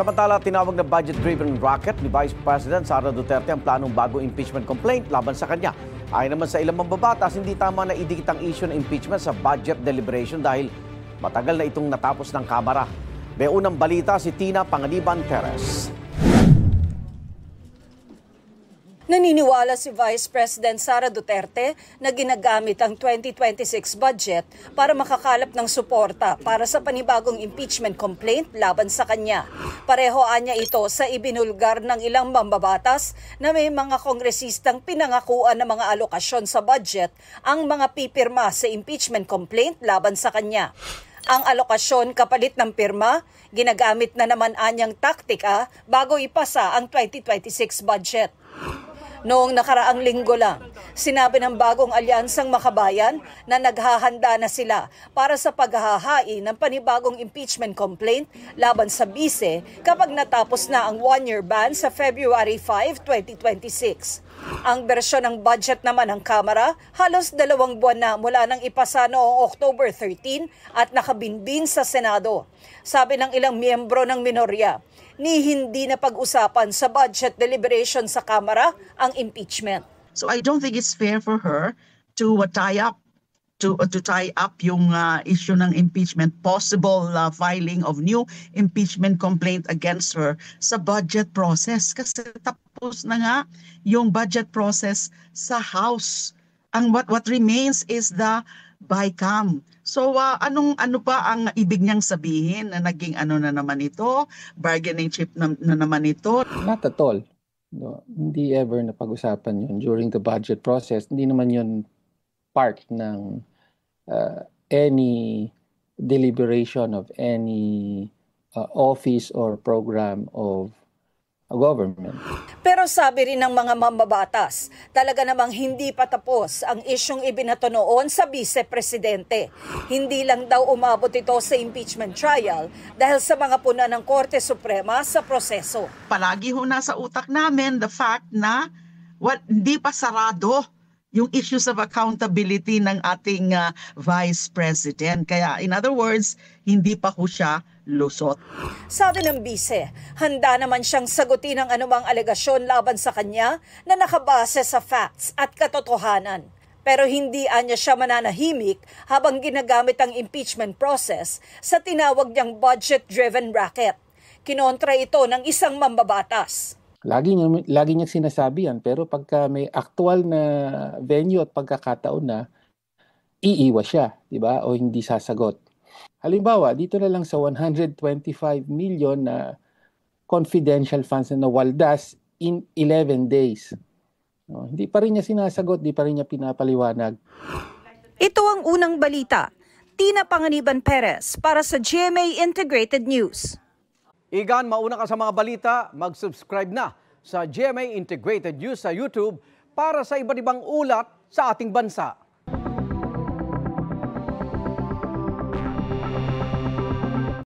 Samantala, tinawag na budget-driven racket ni Vice President Sara Duterte ang planong bagong impeachment complaint laban sa kanya. Ayon naman sa ilang mambabatas, hindi tama na idikit ang issue ng impeachment sa budget deliberation dahil matagal na itong natapos ng Kamara. May unang balita si Tina Panganiban Perez. Naniniwala si Vice President Sara Duterte na ginagamit ang 2026 budget para makakalap ng suporta para sa panibagong impeachment complaint laban sa kanya. Parehoan niya ito sa ibinulgar ng ilang mambabatas na may mga kongresistang pinangakuan ng mga alokasyon sa budget ang mga pipirma sa impeachment complaint laban sa kanya. Ang alokasyon kapalit ng pirma, ginagamit na naman anyang taktika bago ipasa ang 2026 budget. Noong nakaraang linggo lang, sinabi ng bagong alyansang makabayan na naghahanda na sila para sa paghahain ng panibagong impeachment complaint laban sa bise kapag natapos na ang one-year ban sa February 5, 2026. Ang bersyon ng budget naman ng Kamara, halos 2 buwan na mula nang ipasa noong October 13 at nakabinbin sa Senado. Sabi ng ilang miyembro ng minorya, ni hindi na pag-usapan sa budget deliberation sa Kamara ang impeachment. So I don't think it's fair for her to tie up yung issue ng impeachment, possible filing of new impeachment complaint against her sa budget process. Kasi tapos na nga yung budget process sa House. Ang what remains is the BICAM. So ano pa ang ibig niyang sabihin na naging ano na naman ito, bargaining chip na naman ito? Not at all. No, hindi ever napag-usapan yun during the budget process. Hindi naman yun part ng any deliberation of any office or program of a government. Pero sabi rin ng mga mambabatas, talaga namang hindi pa tapos ang isyong ibinato noon sa Vice-Presidente. Hindi lang daw umabot ito sa impeachment trial dahil sa mga puna ng Korte Suprema sa proseso. Palagi ho nasa utak namin the fact na hindi pa sarado yung issues of accountability ng ating Vice President. Kaya in other words, hindi pa ho siya lusot. Sabi ng bise, handa naman siyang sagutin ang anumang alegasyon laban sa kanya na nakabase sa facts at katotohanan. Pero hindi anya siya mananahimik habang ginagamit ang impeachment process sa tinawag niyang budget-driven racket. Kinontra ito ng isang mambabatas. Lagi niya sinasabi yan, pero pagka may actual na venue at pagkakataon na, iiwas siya, di ba? O hindi sasagot. Halimbawa, dito na lang sa 125 million na confidential funds na nawaldas in 11 days. No, hindi pa rin niya sinasagot, hindi pa rin niya pinapaliwanag. Ito ang unang balita. Tina Panganiban Perez para sa GMA Integrated News. Igan, mauna ka sa mga balita, mag-subscribe na sa GMA Integrated News sa YouTube para sa iba't ibang ulat sa ating bansa.